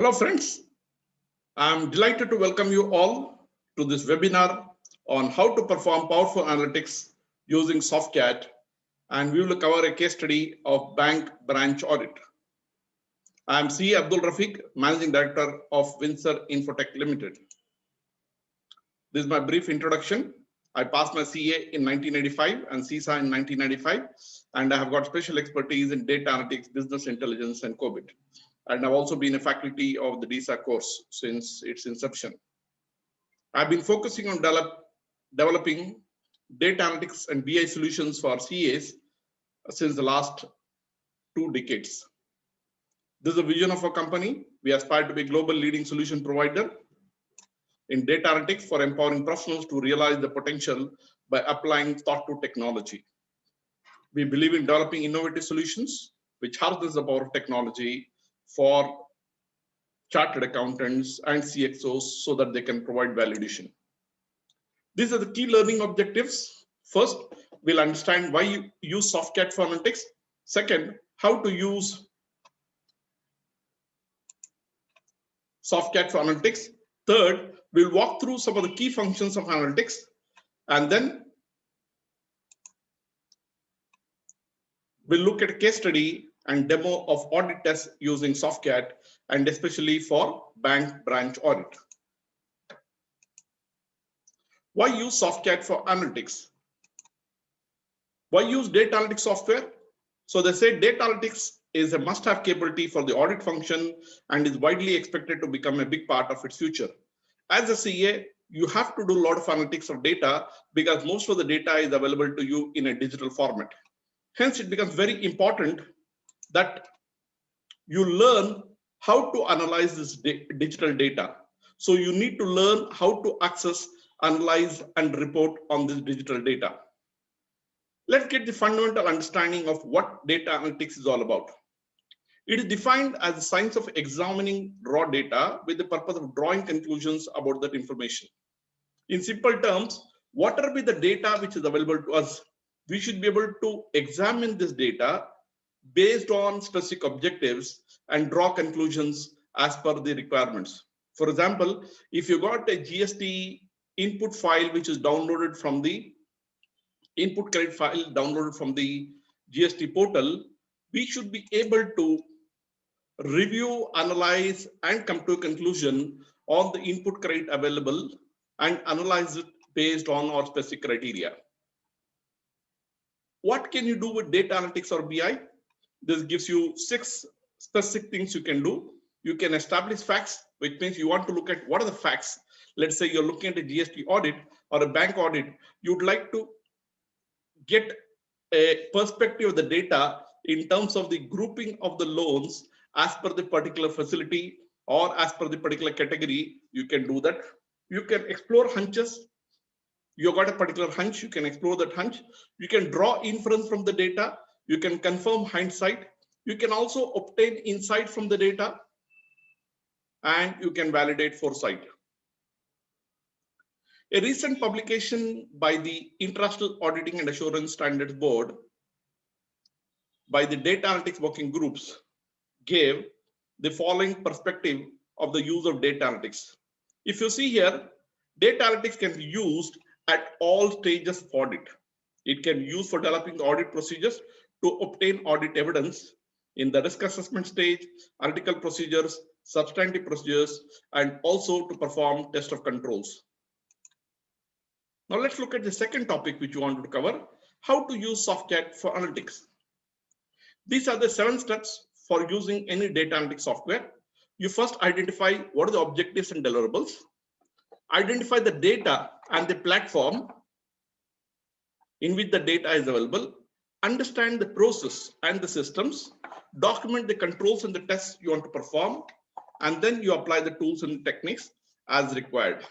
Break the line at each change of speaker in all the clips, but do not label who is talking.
Hello friends, I'm delighted to welcome you all to this webinar on how to perform powerful analytics using Softcat, and we will cover a case study of bank branch audit. I'm C. Abdul Rafiq, Managing Director of Windsor Infotech Limited. This is my brief introduction. I passed my CA in 1985 and CISA in 1995, and I have got special expertise in data analytics, business intelligence, and COVID. And I've also been a faculty of the DISA course since its inception. I've been focusing on developing data analytics and BI solutions for CAs since the last 2 decades. This is the vision of our company. We aspire to be a global leading solution provider in data analytics for empowering professionals to realize the potential by applying thought to technology. We believe in developing innovative solutions which harness the power of technology for chartered accountants and CXOs so that they can provide value addition. These are the key learning objectives. First, we'll understand why you use Softcat for analytics. Second, how to use Softcat for analytics. Third, we'll walk through some of the key functions of analytics, and then we'll look at a case study and demo of audit tests using Softcat, and especially for bank branch audit. Why use Softcat for analytics? Why use data analytics software? So they say data analytics is a must-have capability for the audit function and is widely expected to become a big part of its future. As a CA, you have to do a lot of analytics of data because most of the data is available to you in a digital format. Hence, it becomes very important that you learn how to analyze this digital data. So you need to learn how to access, analyze, and report on this digital data. Let's get the fundamental understanding of what data analytics is all about. It is defined as the science of examining raw data with the purpose of drawing conclusions about that information. In simple terms, whatever be the data which is available to us, we should be able to examine this data based on specific objectives and draw conclusions as per the requirements. For example, if you got a GST input file which is downloaded from the input credit file downloaded from the GST portal, we should be able to review, analyze, and come to a conclusion on the input credit available and analyze it based on our specific criteria. What can you do with data analytics or BI? This gives you 6 specific things you can do. You can establish facts, which means you want to look at what are the facts. Let's say you're looking at a GST audit or a bank audit. You'd like to get a perspective of the data in terms of the grouping of the loans as per the particular facility or as per the particular category. You can do that. You can explore hunches. You got a particular hunch, you can explore that hunch. You can draw inference from the data. You can confirm hindsight. You can also obtain insight from the data, and you can validate foresight. A recent publication by the International Auditing and Assurance Standards Board by the data analytics working groups gave the following perspective of the use of data analytics. If you see here, data analytics can be used at all stages of audit. It can be used for developing the audit procedures to obtain audit evidence in the risk assessment stage, analytical procedures, substantive procedures, and also to perform test of controls. Now let's look at the second topic which we wanted to cover, how to use Softcat for analytics. These are the 7 steps for using any data analytics software. You first identify what are the objectives and deliverables, identify the data and the platform in which the data is available, understand the process and the systems, document the controls and the tests you want to perform, and then you apply the tools and techniques as required.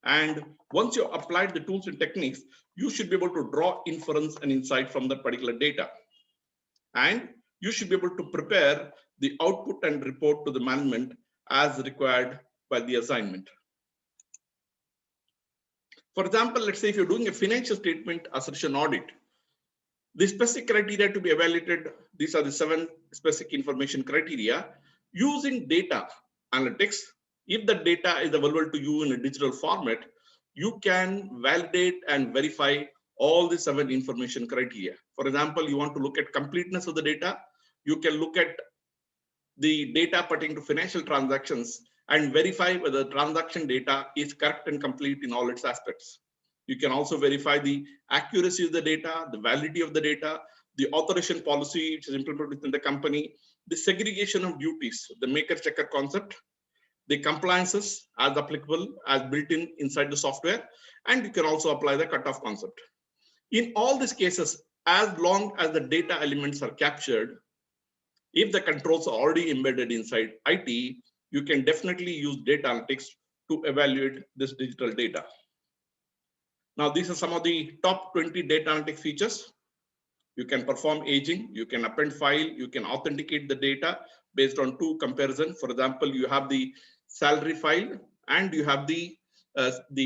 And once you applied the tools and techniques, you should be able to draw inference and insight from that particular data. And you should be able to prepare the output and report to the management as required by the assignment. For example, let's say if you're doing a financial statement assertion audit, the specific criteria to be evaluated, these are the 7 specific information criteria. Using data, analytics, if the data is available to you in a digital format, you can validate and verify all the 7 information criteria. For example, you want to look at completeness of the data, you can look at the data pertaining to financial transactions and verify whether transaction data is correct and complete in all its aspects. You can also verify the accuracy of the data, the validity of the data, the authorization policy which is implemented within the company, the segregation of duties, the maker-checker concept, the compliances as applicable as built in inside the software, and you can also apply the cutoff concept. In all these cases, as long as the data elements are captured, if the controls are already embedded inside IT, you can definitely use data analytics to evaluate this digital data. Now, these are some of the top 20 data analytics features. You can perform aging, you can append file, you can authenticate the data based on 2 comparisons. For example, you have the salary file and you have the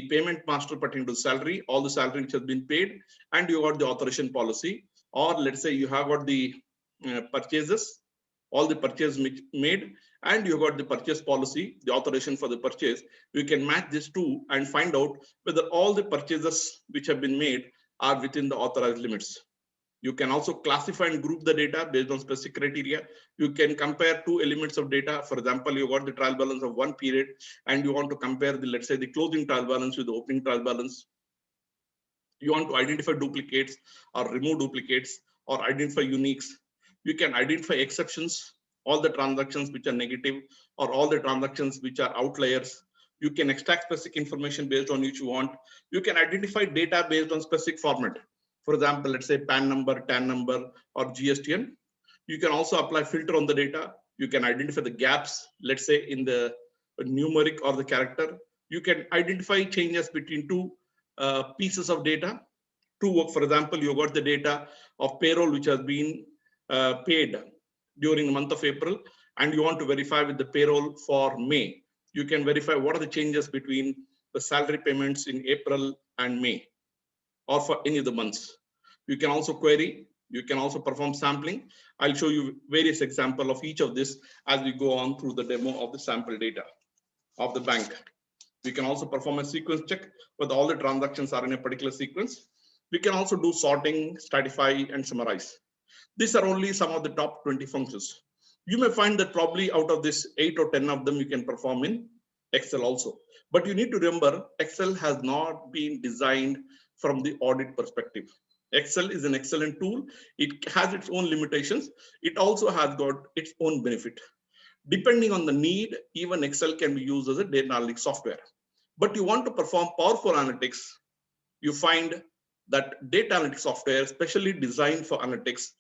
payment master pertaining to salary, all the salary which has been paid, and you got the authorization policy. Or let's say you have got the purchases, all the purchase made, and you got the purchase policy, the authorization for the purchase. You can match these 2 and find out whether all the purchases which have been made are within the authorized limits. You can also classify and group the data based on specific criteria. You can compare 2 elements of data. For example, you got the trial balance of 1 period and you want to compare the, let's say, the closing trial balance with the opening trial balance. You want to identify duplicates or remove duplicates or identify uniques. You can identify exceptions, all the transactions which are negative or all the transactions which are outliers. You can extract specific information based on which you want. You can identify data based on specific format. For example, let's say PAN number, TAN number, or GSTN. You can also apply filter on the data. You can identify the gaps, let's say in the numeric or the character. You can identify changes between 2 pieces of data. For example, you got the data of payroll which has been paid during the month of April, and you want to verify with the payroll for May. You can verify what are the changes between the salary payments in April and May, or for any of the months. You can also query, you can also perform sampling. I'll show you various examples of each of this as we go on through the demo of the sample data of the bank. We can also perform a sequence check whether all the transactions are in a particular sequence. We can also do sorting, stratify, and summarize. These are only some of the top 20 functions. You may find that probably out of this 8 or 10 of them you can perform in Excel also. But you need to remember, Excel has not been designed from the audit perspective. Excel is an excellent tool. It has its own limitations. It also has got its own benefit. Depending on the need, even Excel can be used as a data analytics software. But you want to perform powerful analytics, you find that data analytics software, especially designed for analytics,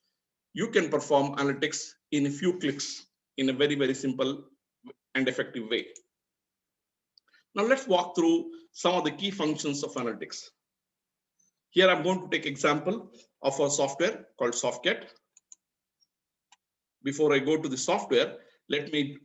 you can perform analytics in a few clicks in a very, very simple and effective way. Now let's walk through some of the key functions of analytics. Here I'm going to take example of a software called Softcat. Before I go to the software, let me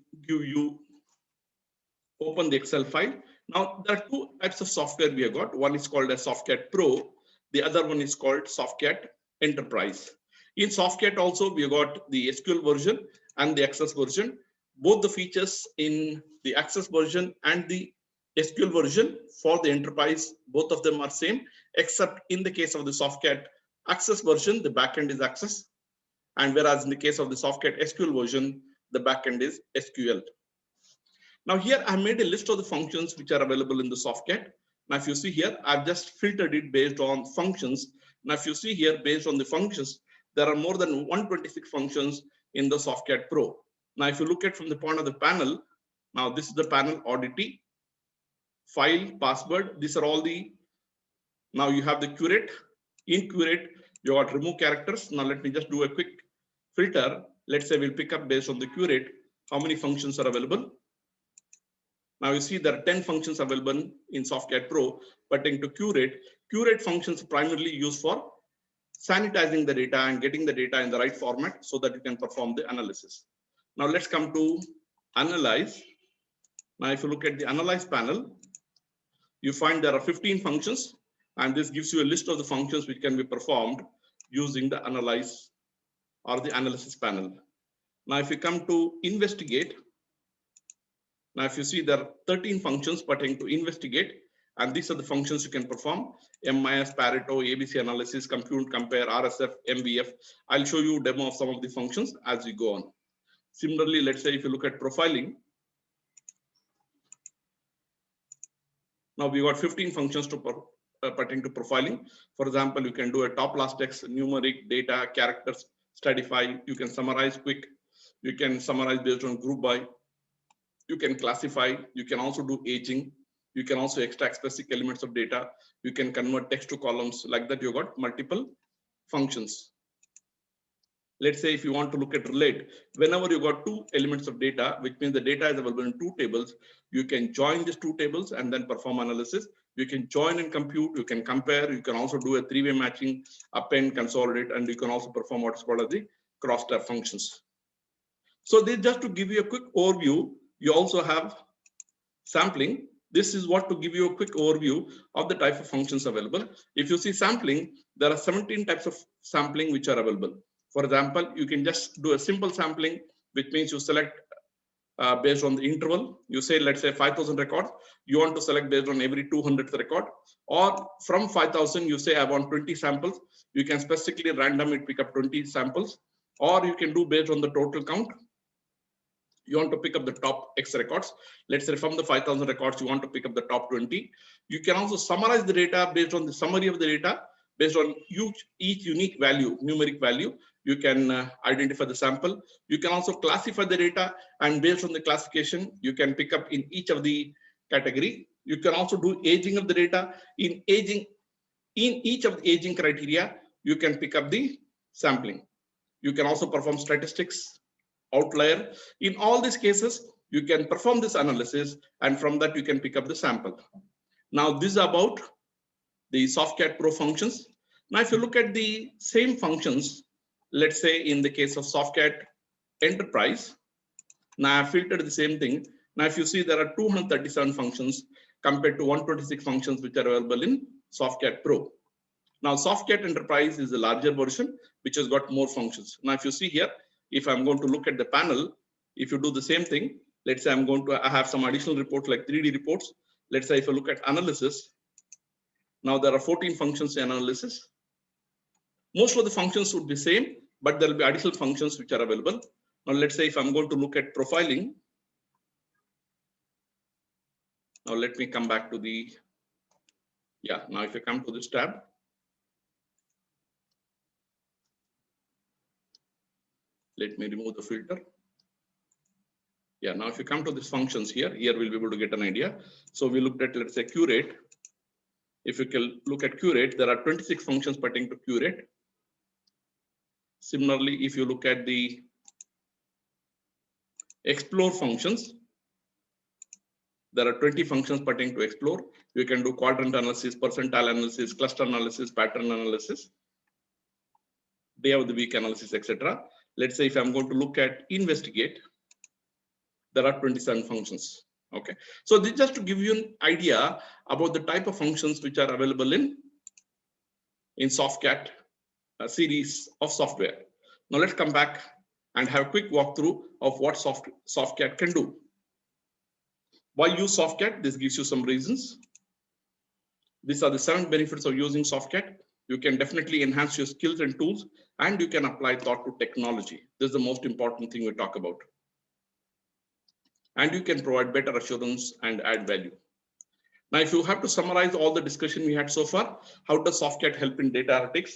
open the Excel file. Now there are 2 types of software we have got. One is called as Softcat Pro. The other one is called Softcat Enterprise. In Softcat also, we have got the SQL version and the Access version. Both the features in the Access version and the SQL version for the enterprise, both of them are same, except in the case of the Softcat Access version, the backend is Access. And whereas in the case of the Softcat SQL version, the backend is SQL. Now here I made a list of the functions which are available in the Softcat. Now if you see here, I've just filtered it based on functions. Now if you see here, based on the functions, there are more than 126 functions in the Softcat Pro. Now if you look at from the point of the panel, now this is the panel oddity, file, password. These are all the, now you have the curate. In curate, you got remove characters. Now let me just do a quick filter. Let's say we'll pick up based on the curate, how many functions are available. Now you see there are 10 functions available in Softcat Pro, but into curate. Curate functions primarily used for sanitizing the data and getting the data in the right format so that you can perform the analysis. Now let's come to analyze. Now if you look at the analyze panel, you find there are 15 functions, and this gives you a list of the functions which can be performed using the analyze or the analysis panel. Now if you come to investigate, Now, if you see, there are 13 functions pertaining to investigate, and these are the functions you can perform: MIS, Pareto, ABC analysis, compute, compare, RSF, MVF. I'll show you a demo of some of the functions as we go on. Similarly, let's say if you look at profiling, now we got 15 functions to pertaining to profiling. For example, you can do a top last text, numeric, data, characters, stratify. You can summarize quick. You can summarize based on group by. You can classify. You can also do aging. You can also extract specific elements of data. You can convert text to columns. Like that, you got multiple functions. Let's say if you want to look at relate, whenever you got two elements of data, which means the data is available in two tables, you can join these two tables and then perform analysis. You can join and compute, you can compare, you can also do a three-way matching, append, consolidate, and you can also perform what's called as the cross-tab functions. So this just to give you a quick overview. You also have sampling. This is what to give you a quick overview of the type of functions available. If you see sampling, there are 17 types of sampling which are available. For example, you can just do a simple sampling, which means you select based on the interval. You say, let's say 5,000 records. You want to select based on every 200th record, or from 5,000, you say I want 20 samples. You can specifically randomly pick up 20 samples, or you can do based on the total count. You want to pick up the top X records. Let's say from the 5,000 records, you want to pick up the top 20. You can also summarize the data based on the summary of the data, based on each unique value, numeric value. You can identify the sample. You can also classify the data, and based on the classification, you can pick up in each of the category. You can also do aging of the data. In each of the aging criteria, you can pick up the sampling. You can also perform statistics, outlier. In all these cases, you can perform this analysis, and from that you can pick up the sample. Now this is about the Softcat Pro functions. Now if you look at the same functions, let's say in the case of Softcat Enterprise, now I filtered the same thing. Now if you see, there are 237 functions compared to 126 functions which are available in Softcat Pro. Now Softcat Enterprise is the larger version which has got more functions. Now if you see here, if I'm going to look at the panel, if you do the same thing, let's say I have some additional reports like 3D reports. Let's say if you look at analysis, now there are 14 functions in analysis. Most of the functions would be same, but there will be additional functions which are available. Now let's say if I'm going to look at profiling. Now let me come back to the, now if you come to this tab, let me remove the filter. Now if you come to these functions here we'll be able to get an idea. So we looked at, let's say, curate. If you can look at curate, there are 26 functions pertaining to curate. Similarly, if you look at the explore functions, there are 20 functions pertaining to explore. You can do quadrant analysis, percentile analysis, cluster analysis, pattern analysis, day of the week analysis, etc. Let's say if I'm going to look at investigate, there are 27 functions. Okay, so this just to give you an idea about the type of functions which are available in Softcat series of software. Now let's come back and have a quick walkthrough of what Softcat can do. Why use Softcat? This gives you some reasons. These are the 7 benefits of using Softcat. You can definitely enhance your skills and tools, and you can apply thought to technology. This is the most important thing we talk about. And you can provide better assurance and add value. Now, if you have to summarize all the discussion we had so far, how does Softcat help in data analytics?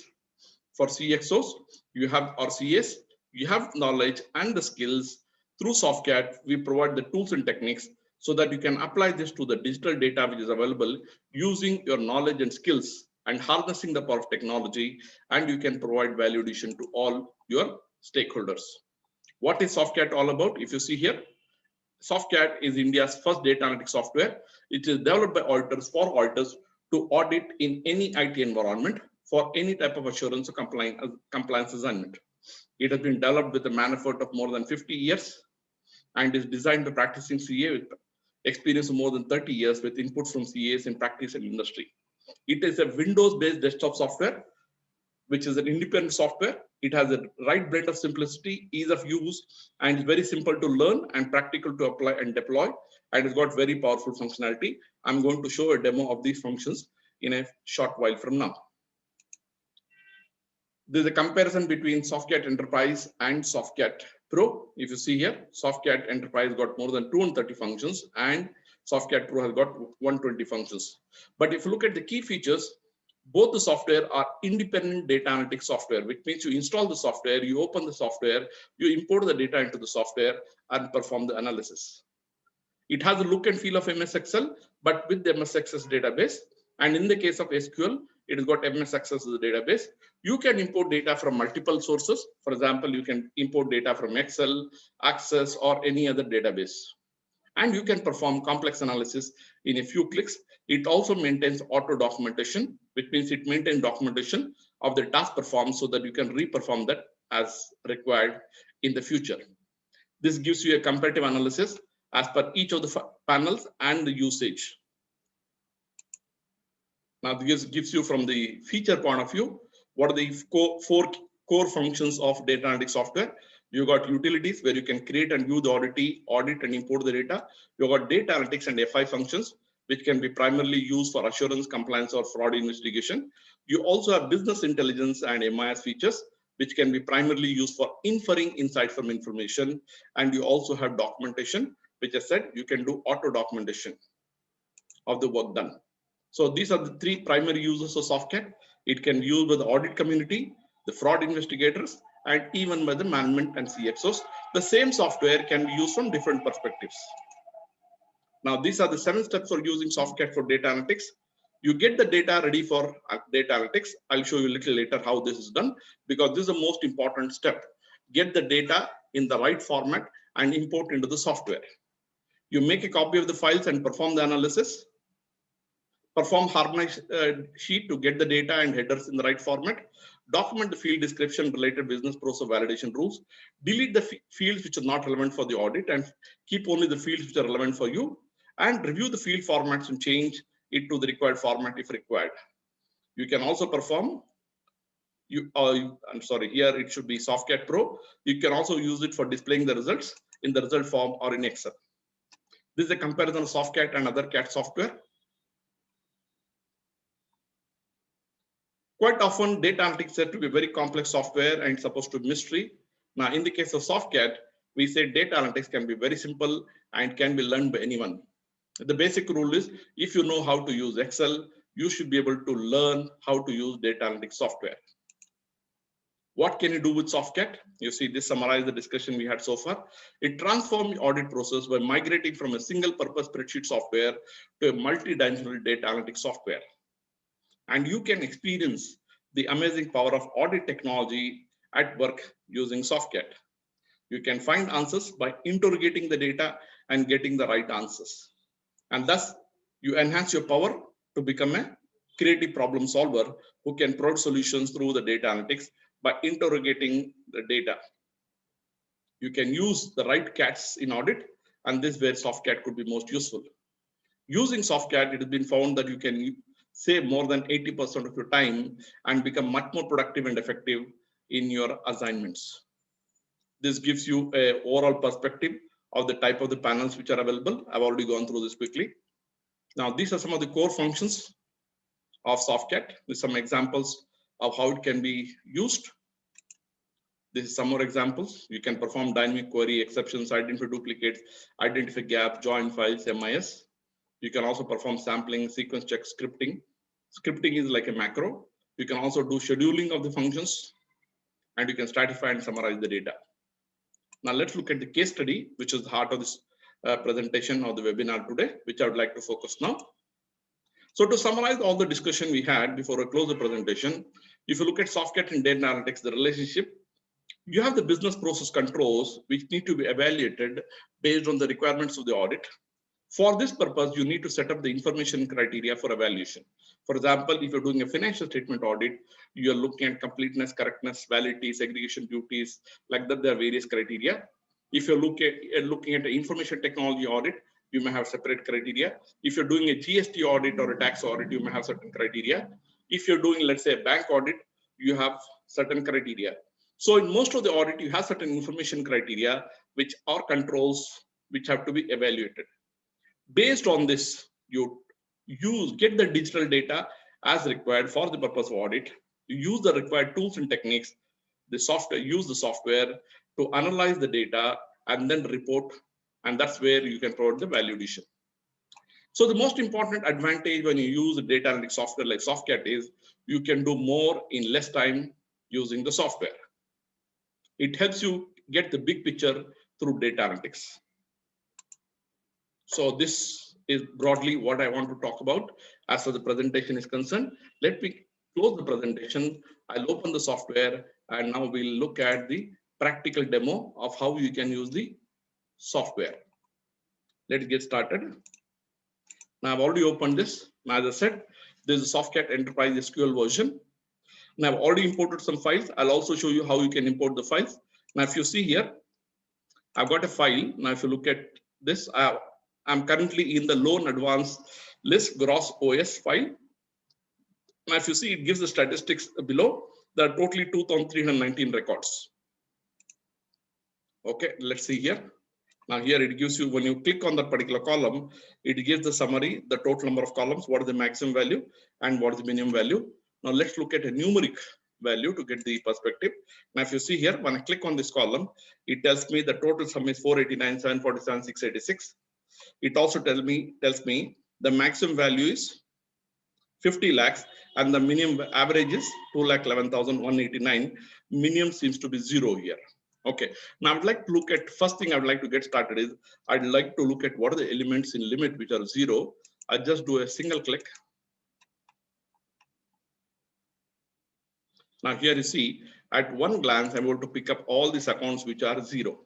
For CXOs, you have RCAs, you have knowledge and the skills. Through Softcat, we provide the tools and techniques so that you can apply this to the digital data which is available using your knowledge and skills and harnessing the power of technology, and you can provide value addition to all your stakeholders. What is Softcat all about? If you see here, Softcat is India's first data analytics software. It is developed by auditors for auditors to audit in any IT environment for any type of assurance or compliance assignment. It has been developed with a man effort of more than 50 years and is designed by practicing CA with experience of more than 30 years with input from CAs in practice and industry. It is a Windows-based desktop software which is an independent software. It has a right blend of simplicity, ease of use, and it's very simple to learn and practical to apply and deploy. And it's got very powerful functionality. I'm going to show a demo of these functions in a short while from now. There's a comparison between Softcat Enterprise and Softcat Pro. If you see here, Softcat Enterprise got more than 230 functions and Softcat Pro has got 120 functions. But if you look at the key features, both the software are independent data analytics software, which means you install the software, you open the software, you import the data into the software and perform the analysis. It has a look and feel of MS Excel, but with the MS Access database. And in the case of SQL, it has got MS Access as a database. You can import data from multiple sources. For example, you can import data from Excel, Access, or any other database. And you can perform complex analysis in a few clicks. It also maintains auto documentation, which means it maintains documentation of the task performed so that you can re-perform that as required in the future. This gives you a comparative analysis as per each of the panels and the usage. Now, this gives you from the feature point of view, what are the four core functions of data analytics software. You got utilities where you can create and view the audit and import the data. You got data analytics and FI functions, which can be primarily used for assurance, compliance, or fraud investigation. You also have business intelligence and MIS features, which can be primarily used for inferring insight from information. And you also have documentation, which I said you can do auto documentation of the work done. So these are the three primary uses of Softcat. It can be used by the audit community, the fraud investigators, and even by the management and CXOs. The same software can be used from different perspectives. Now, these are the 7 steps for using Softcat for data analytics. You get the data ready for data analytics. I'll show you a little later how this is done, because this is the most important step. Get the data in the right format and import into the software. You make a copy of the files and perform the analysis. Perform harmonized sheet to get the data and headers in the right format. Document the field description related business process validation rules. Delete the fields which are not relevant for the audit and keep only the fields which are relevant for you. And review the field formats and change it to the required format if required. You can also perform, I'm sorry, here it should be Softcat Pro. You can also use it for displaying the results in the result form or in Excel. This is a comparison of Softcat and other CAT software. Quite often, data analytics is said to be very complex software and supposed to be mystery. Now, in the case of Softcat, we say data analytics can be very simple and can be learned by anyone. The basic rule is, if you know how to use Excel, you should be able to learn how to use data analytics software. What can you do with Softcat? You see, this summarizes the discussion we had so far. It transforms the audit process by migrating from a single purpose spreadsheet software to a multi-dimensional data analytics software. And you can experience the amazing power of audit technology at work using Softcat. You can find answers by interrogating the data and getting the right answers. And thus, you enhance your power to become a creative problem solver who can provide solutions through the data analytics by interrogating the data. You can use the right CATs in audit, and this is where Softcat could be most useful. Using Softcat, it has been found that you can save more than 80% of your time and become much more productive and effective in your assignments. This gives you an overall perspective of the type of the panels which are available. I've already gone through this quickly. Now, these are some of the core functions of Softcat with some examples of how it can be used. This is some more examples. You can perform dynamic query, exceptions, identify duplicates, identify gaps, join files, MIS. You can also perform sampling, sequence check, scripting. Scripting is like a macro. You can also do scheduling of the functions, and you can stratify and summarize the data. Now let's look at the case study, which is the heart of this presentation of the webinar today, which I would like to focus now. So to summarize all the discussion we had before I close the presentation, if you look at Softcat and data analytics, the relationship, you have the business process controls which need to be evaluated based on the requirements of the audit. For this purpose, you need to set up the information criteria for evaluation. For example, if you're doing a financial statement audit, you're looking at completeness, correctness, validity, segregation duties, like that, there are various criteria. If you're looking at an information technology audit, you may have separate criteria. If you're doing a GST audit or a tax audit, you may have certain criteria. If you're doing, let's say, a bank audit, you have certain criteria. So in most of the audit, you have certain information criteria which are controls which have to be evaluated. Based on this, you get the digital data as required for the purpose of audit. You use the required tools and techniques, use the software to analyze the data and then report, and that's where you can provide the value addition. So the most important advantage when you use data analytics software like Softcat is you can do more in less time using the software. It helps you get the big picture through data analytics. So this is broadly what I want to talk about as far as the presentation is concerned. Let me close the presentation. I'll open the software and now we'll look at the practical demo of how you can use the software. Let's get started. Now I've already opened this. Now, as I said, this is a Softcat Enterprise SQL version. Now I've already imported some files. I'll also show you how you can import the files. Now, if you see here, I've got a file. Now, if you look at this, I'm currently in the loan advance list gross OS file. Now, if you see, it gives the statistics below. There are totally 2,319 records. Okay, let's see here. Now here it gives you, when you click on that particular column, it gives the summary, the total number of columns, what is the maximum value and what is the minimum value. Now let's look at a numeric value to get the perspective. Now if you see here, when I click on this column, it tells me the total sum is 489, 747, 686. It also tells me the maximum value is 50 lakhs and the minimum average is 2,11,189. Minimum seems to be 0 here. Okay, now I'd like to look at, first thing I would like to get started is, I'd like to look at what are the elements in limit which are 0. I just do a single click. Now here you see, at one glance, I'm able to pick up all these accounts which are 0.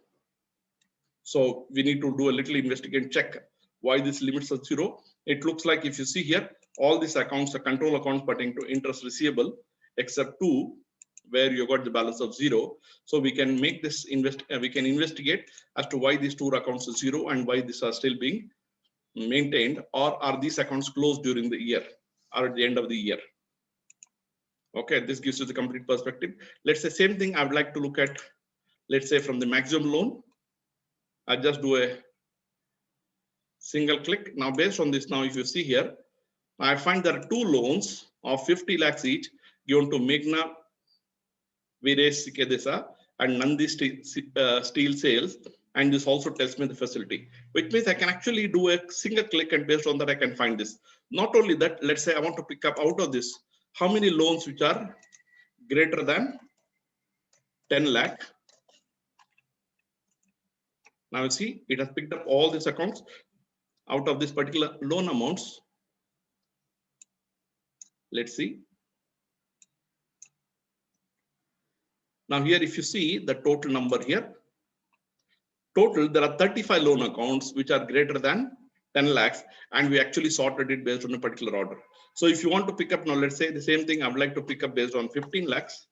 So we need to do a little investigate check why these limits are 0. It looks like if you see here, all these accounts are control accounts pertaining to interest receivable, except 2, where you got the balance of 0. So we can make this we can investigate as to why these 2 accounts are 0 and why these are still being maintained, or are these accounts closed during the year or at the end of the year. Okay, this gives you the complete perspective. Let's say same thing I would like to look at, let's say from the maximum loan. I just do a single click. Now based on this, now if you see here, I find there are 2 loans of 50 lakhs each given to Meghna Veeresh Sikadesa and Nandi Steel Sales, and this also tells me the facility, which means I can actually do a single click and based on that I can find this. Not only that, let's say I want to pick up out of this how many loans which are greater than 10 lakh. Now you see it has picked up all these accounts out of this particular loan amounts. Let's see. Now here, if you see the total number here, total, there are 35 loan accounts which are greater than 10 lakhs, and we actually sorted it based on a particular order. So if you want to pick up now, let's say the same thing, I would like to pick up based on 15 lakhs.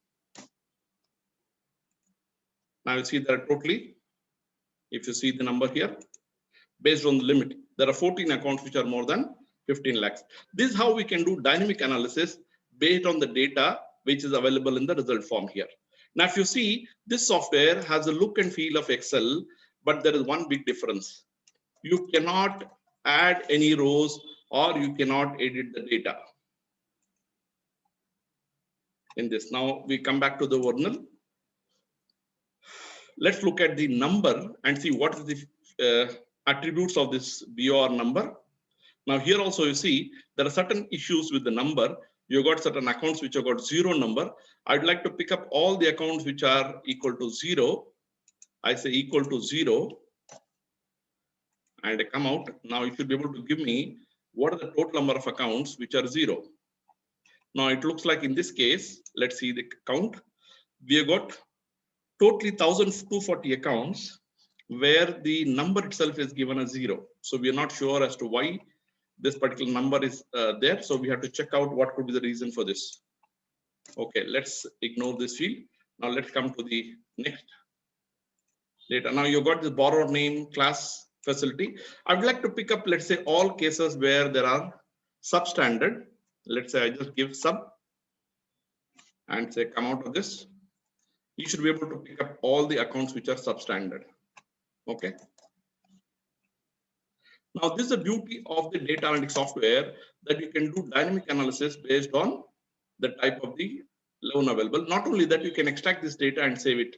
Now you see there are totally, if you see the number here, based on the limit, there are 14 accounts which are more than 15 lakhs. This is how we can do dynamic analysis based on the data which is available in the result form here. Now, if you see, this software has a look and feel of Excel, but there is one big difference. You cannot add any rows or you cannot edit the data in this. Now, we come back to the original. Let's look at the number and see what is the attributes of this BOR number. Now, here also you see there are certain issues with the number. You got certain accounts which have got 0 number. I'd like to pick up all the accounts which are equal to 0. I say equal to 0 and I come out. Now you should be able to give me what are the total number of accounts which are 0. Now it looks like in this case, let's see the count. We have got totally 1,240 accounts where the number itself is given as 0. So we are not sure as to why this particular number is there. So we have to check out what could be the reason for this. Okay, let's ignore this field. Now let's come to the next data. Now you got the borrower name, class, facility. I would like to pick up, let's say, all cases where there are substandard. Let's say I just give sub. and say come out of this, you should be able to pick up all the accounts which are substandard. Okay. Now this is the beauty of the data analytics software, that you can do dynamic analysis based on the type of the loan available. Not only that, you can extract this data and save it.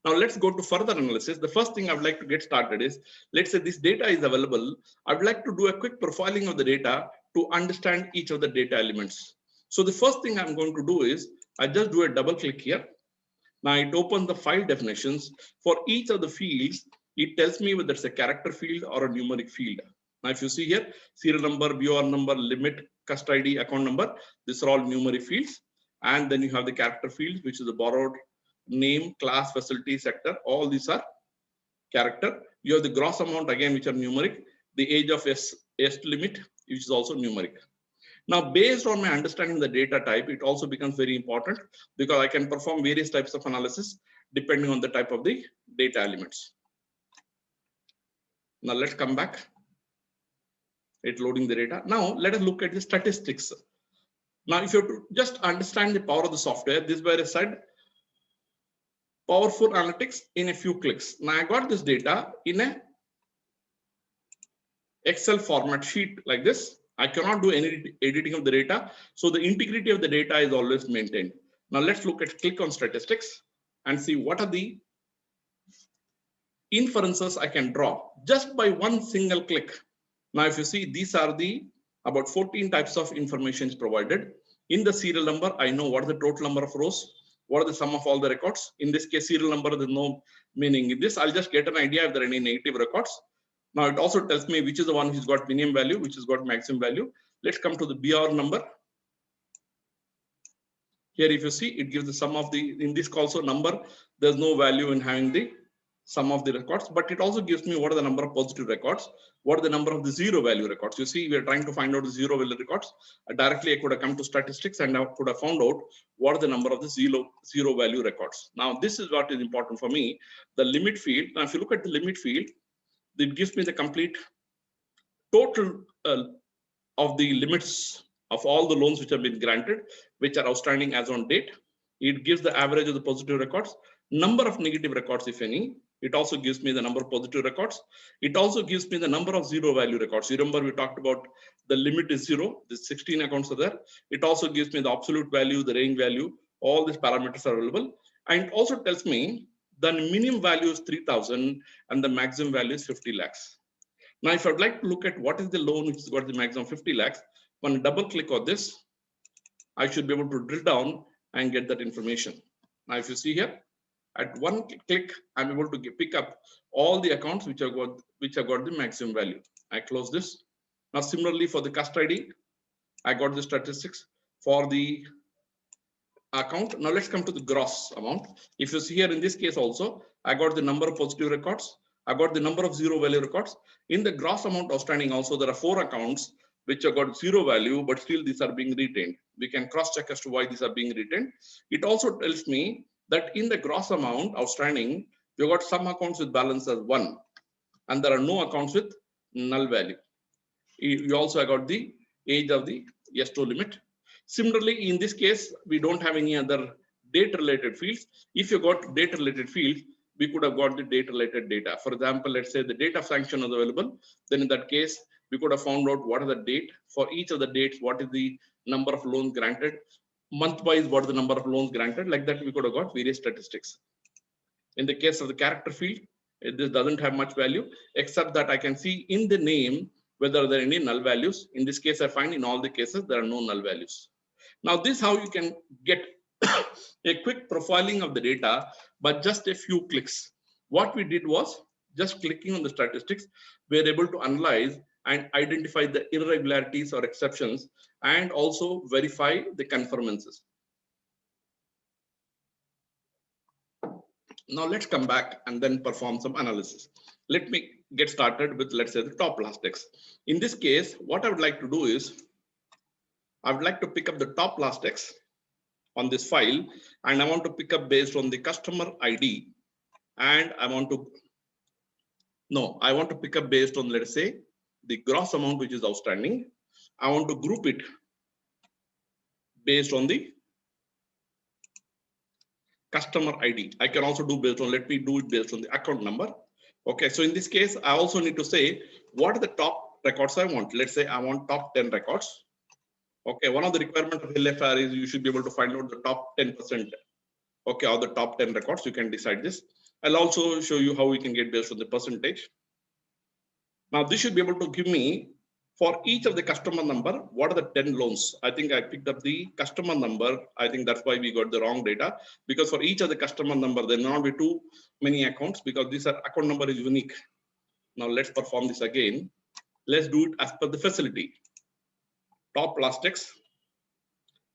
Now let's go to further analysis. The first thing I would like to get started is, let's say this data is available. I would like to do a quick profiling of the data to understand each of the data elements. So the first thing I'm going to do is, I just do a double click here. Now it opens the file definitions. For each of the fields, it tells me whether it's a character field or a numeric field. Now if you see here, serial number, BOR number, limit, cust ID, account number, these are all numeric fields. And then you have the character field, which is the borrowed name, class, facility, sector. All these are character. You have the gross amount again, which are numeric. The age of S limit, which is also numeric. Now, based on my understanding the data type, it also becomes very important, because I can perform various types of analysis depending on the type of the data elements. Now let's come back. It's loading the data. Now let us look at the statistics. Now, if you have to just understand the power of the software, this is where I said powerful analytics in a few clicks. Now I got this data in a Excel format sheet like this. I cannot do any editing of the data. So the integrity of the data is always maintained. Now let's click on statistics and see what are the inferences I can draw just by one single click. Now, if you see, these are the about 14 types of information is provided. In the serial number, I know what is the total number of rows, what are the sum of all the records. In this case, serial number, there's no meaning in this. I'll just get an idea if there are any negative records. Now it also tells me which is the one who's got minimum value, which has got maximum value. Let's come to the BR number. Here, if you see, it gives the sum of the, in this also number, there's no value in having the sum of the records, but it also gives me what are the number of positive records, what are the number of the zero value records. You see, we are trying to find out the zero value records. Directly, I could have come to statistics and I could have found out what are the number of the zero value records. Now, this is what is important for me, the limit field. Now, if you look at the limit field, it gives me the complete total of the limits of all the loans which have been granted, which are outstanding as on date. It gives the average of the positive records, number of negative records, if any. It also gives me the number of positive records. It also gives me the number of zero value records. You remember we talked about the limit is 0. The 16 accounts are there. It also gives me the absolute value, the range value. All these parameters are available. And it also tells me the minimum value is 3,000 and the maximum value is 50 lakhs. Now, if I'd like to look at what is the loan which has got the maximum 50 lakhs, when I double click on this, I should be able to drill down and get that information. Now, if you see here, at one click, I'm able to pick up all the accounts which have got the maximum value. I close this. Now, similarly for the cust ID, I got the statistics for the account. Now let's come to the gross amount. If you see here in this case also, I got the number of positive records. I got the number of zero value records. In the gross amount outstanding also, there are 4 accounts which have got zero value, but still these are being retained. We can cross check as to why these are being retained. It also tells me that in the gross amount outstanding, we got some accounts with balance as 1, and there are no accounts with null value. You also got the age of the S2 limit. Similarly, in this case, we don't have any other date-related fields. If you got date-related fields, we could have got the date-related data. For example, let's say the date of sanction is available. Then in that case, we could have found out what is the date for each of the dates, what is the number of loans granted, month-wise, what is the number of loans granted. Like that, we could have got various statistics. In the case of the character field, this doesn't have much value, except that I can see in the name whether there are any null values. In this case, I find in all the cases, there are no null values. Now, this is how you can get a quick profiling of the data by just a few clicks. What we did was just clicking on the statistics, we are able to analyze and identify the irregularities or exceptions and also verify the conformances. Now let's come back and then perform some analysis. Let me get started with, let's say, the top last X. In this case, what I would like to do is, I would like to pick up the top last X on this file, and I want to pick up based on the customer ID, and I want to pick up based on, let's say, the gross amount which is outstanding. I want to group it based on the customer ID. I can also do based on, let me do it based on the account number. Okay, so in this case, I also need to say what are the top records I want. Let's say I want top 10 records. Okay, one of the requirements of LFR is you should be able to find out the top 10%. Okay, or the top 10 records. You can decide this. I'll also show you how we can get based on the percentage. Now this should be able to give me for each of the customer number, what are the 10 loans? I think I picked up the customer number. I think that's why we got the wrong data, because for each of the customer number, there will not be too many accounts because this account number is unique. Now let's perform this again. Let's do it as per the facility. Top last X.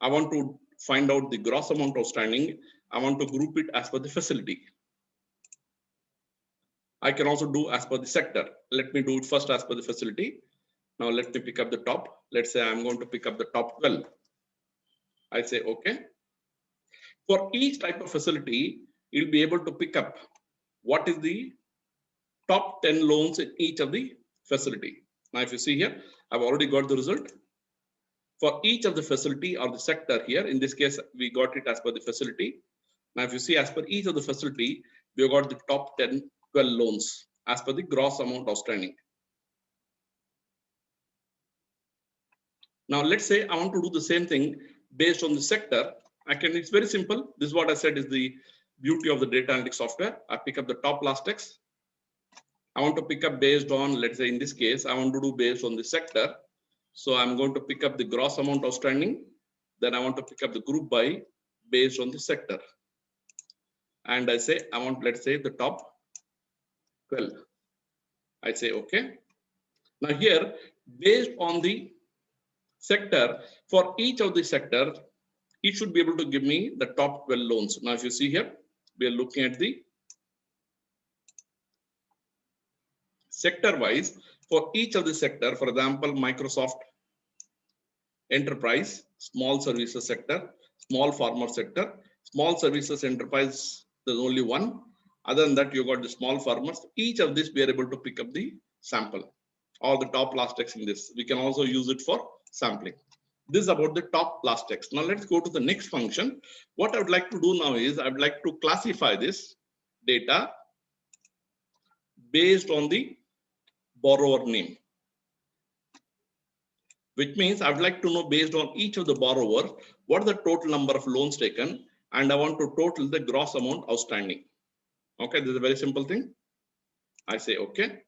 I want to find out the gross amount outstanding. I want to group it as per the facility. I can also do as per the sector. Let me do it first as per the facility. Now let me pick up the top. Let's say I'm going to pick up the top 12. I say okay. For each type of facility, you'll be able to pick up what is the top 10 loans in each of the facility. Now if you see here, I've already got the result. For each of the facility or the sector here, in this case, we got it as per the facility. Now if you see as per each of the facility, we got the top 10, 12 loans as per the gross amount outstanding. Now let's say I want to do the same thing based on the sector. It's very simple. This is what I said is the beauty of the data analytics software. I pick up the top last X. I want to pick up based on, let's say in this case, I want to do based on the sector. So I'm going to pick up the gross amount outstanding. Then I want to pick up the group by based on the sector. And I say, I want, let's say the top 12. I say, okay. Now here, based on the sector, for each of the sector, it should be able to give me the top 12 loans. Now, if you see here, we are looking at the sector wise for each of the sector. For example, Microsoft Enterprise, small services sector, small farmer sector, small services enterprise, there's only one. Other than that, you got the small farmers. Each of this, we are able to pick up the sample or the top last X in this. We can also use it for sampling. This is about the top last X. Now let's go to the next function. What I would like to do now is I would like to classify this data based on the borrower name, which means I would like to know based on each of the borrowers, what are the total number of loans taken, and I want to total the gross amount outstanding. Okay, this is a very simple thing. I say, okay.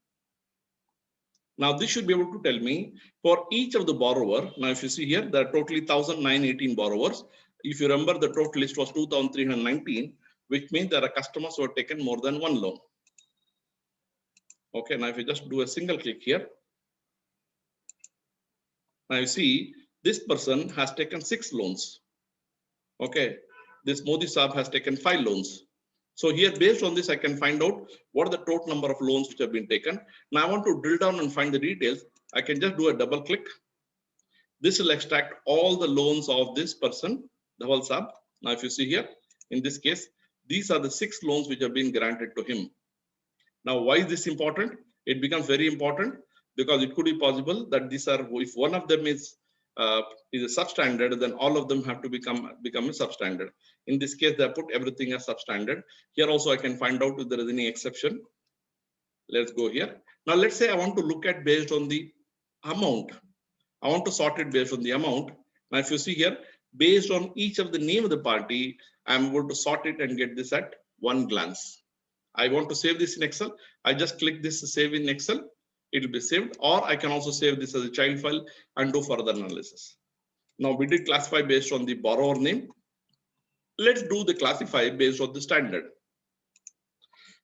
Now this should be able to tell me for each of the borrower. Now, if you see here, there are totally 1,918 borrowers. If you remember, the total list was 2,319, which means there are customers who have taken more than one loan. Okay, now if you just do a single click here, now you see this person has taken 6 loans. Okay, this Modi Saab has taken 5 loans. So here, based on this, I can find out what are the total number of loans which have been taken. Now I want to drill down and find the details. I can just do a double click. This will extract all the loans of this person, Dhawal Saab. Now if you see here, in this case, these are the 6 loans which have been granted to him. Now, why is this important? It becomes very important because it could be possible that these are, if one of them is a substandard, then all of them have to become a substandard. In this case, they put everything as substandard. Here also, I can find out if there is any exception. Let's go here. Now, let's say I want to look at based on the amount. I want to sort it based on the amount. Now, if you see here, based on each of the name of the party, I'm able to sort it and get this at one glance. I want to save this in Excel. I just click this save in Excel. It will be saved, or I can also save this as a child file and do further analysis. Now we did classify based on the borrower name. Let's do the classify based on the standard.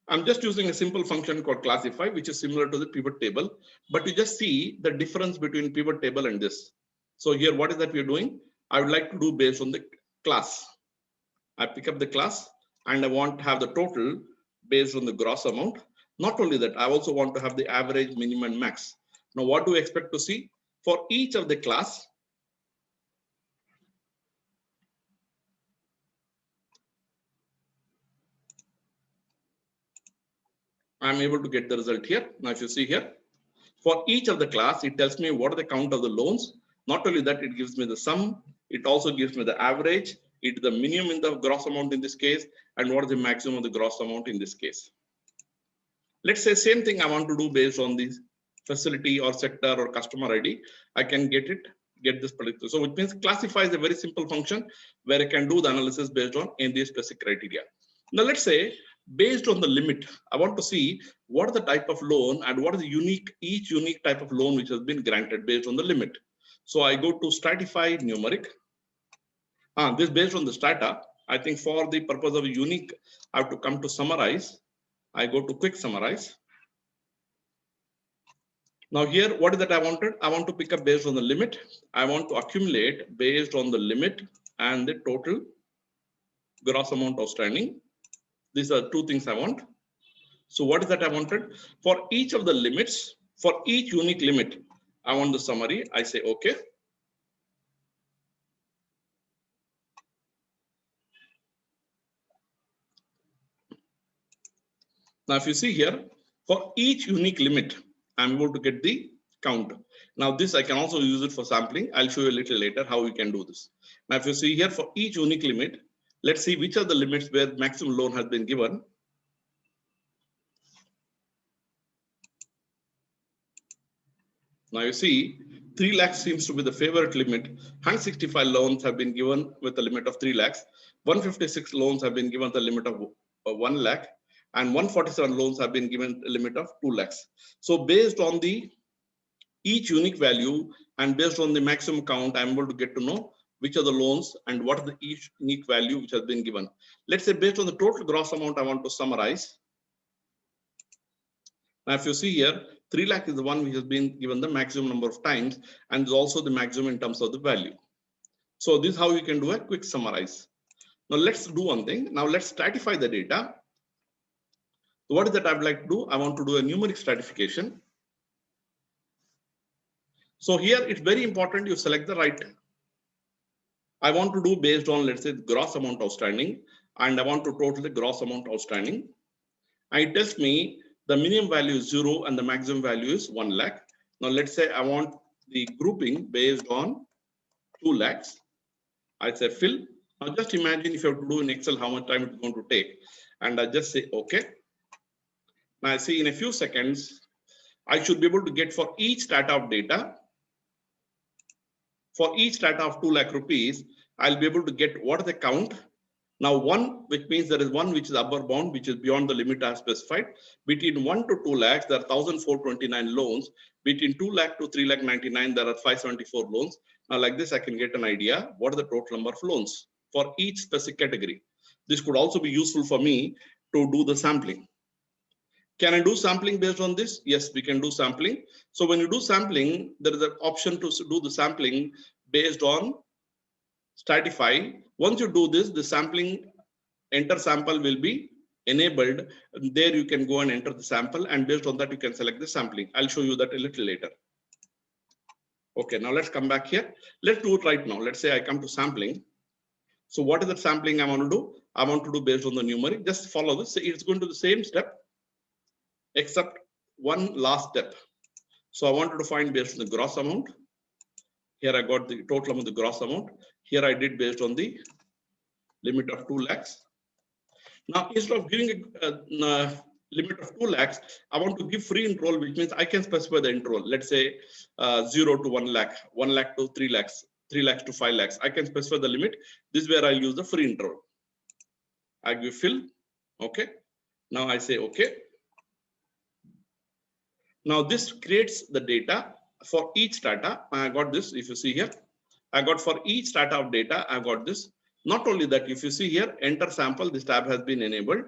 I'm just using a simple function called classify, which is similar to the pivot table, but you just see the difference between pivot table and this. So here, what is that we're doing? I would like to do based on the class. I pick up the class and I want to have the total based on the gross amount. Not only that, I also want to have the average, minimum, max. Now, what do we expect to see? For each of the class, I'm able to get the result here. Now, if you see here, for each of the class, it tells me what are the count of the loans. Not only that, it gives me the sum. It also gives me the average. It is the minimum in the gross amount in this case, and what is the maximum of the gross amount in this case. Let's say same thing I want to do based on this facility or sector or customer ID. I can get this particular. So it means classify is a very simple function where I can do the analysis based on in these specific criteria. Now let's say based on the limit, I want to see what is the type of loan and what is the each unique type of loan which has been granted based on the limit. So I go to stratify numeric. This based on the strata. I think for the purpose of unique, I have to come to summarize. I go to quick summarize. Now here, what is that I wanted? I want to pick up based on the limit. I want to accumulate based on the limit and the total gross amount outstanding. These are two things I want. So what is that I wanted? For each of the limits, for each unique limit, I want the summary. I say okay. Now, if you see here, for each unique limit, I'm able to get the count. Now, this I can also use it for sampling. I'll show you a little later how we can do this. Now, if you see here, for each unique limit, let's see which are the limits where maximum loan has been given. Now, you see, 3 lakhs seems to be the favorite limit. 165 loans have been given with a limit of 3 lakhs. 156 loans have been given the limit of 1 lakh. And 147 loans have been given a limit of 2 lakhs. So based on the each unique value and based on the maximum count, I'm able to get to know which are the loans and what is the each unique value which has been given. Let's say based on the total gross amount, I want to summarize. Now, if you see here, 3 lakh is the one which has been given the maximum number of times and is also the maximum in terms of the value. So this is how you can do a quick summarize. Now let's do one thing. Now let's stratify the data. What is that I would like to do? I want to do a numeric stratification. So here it's very important you select the right. I want to do based on, let's say, the gross amount outstanding, and I want to total the gross amount outstanding. And it tells me the minimum value is 0 and the maximum value is 1 lakh. Now let's say I want the grouping based on 2 lakhs. I say fill. Now just imagine if you have to do in Excel how much time it's going to take. And I just say okay. Now I see in a few seconds, I should be able to get for each strata of data. For each strata of 2 lakh rupees, I'll be able to get what is the count. Now 1, which means there is 1 which is upper bound, which is beyond the limit I have specified. Between 1 to 2 lakhs, there are 1,429 loans. Between 2 lakh to 3 lakh 99, there are 574 loans. Now like this, I can get an idea what is the total number of loans for each specific category. This could also be useful for me to do the sampling. Can I do sampling based on this? Yes, we can do sampling. So when you do sampling, there is an option to do the sampling based on stratify. Once you do this, the sampling enter sample will be enabled. There you can go and enter the sample, and based on that, you can select the sampling. I'll show you that a little later. Okay, now let's come back here. Let's do it right now. Let's say I come to sampling. So what is the sampling I want to do? I want to do based on the numeric. Just follow this. It's going to the same step, except one last step. So I wanted to find based on the gross amount. Here I got the total amount of the gross amount. Here I did based on the limit of 2 lakhs. Now, instead of giving a limit of 2 lakhs, I want to give free interval, which means I can specify the interval. Let's say 0 to 1 lakh, 1 lakh to 3 lakhs, 3 lakhs to 5 lakhs. I can specify the limit. This is where I'll use the free interval. I give fill. Okay. Now I say okay. Now this creates the data for each strata. I got this. If you see here, I got for each strata of data, I got this. Not only that, if you see here, enter sample, this tab has been enabled.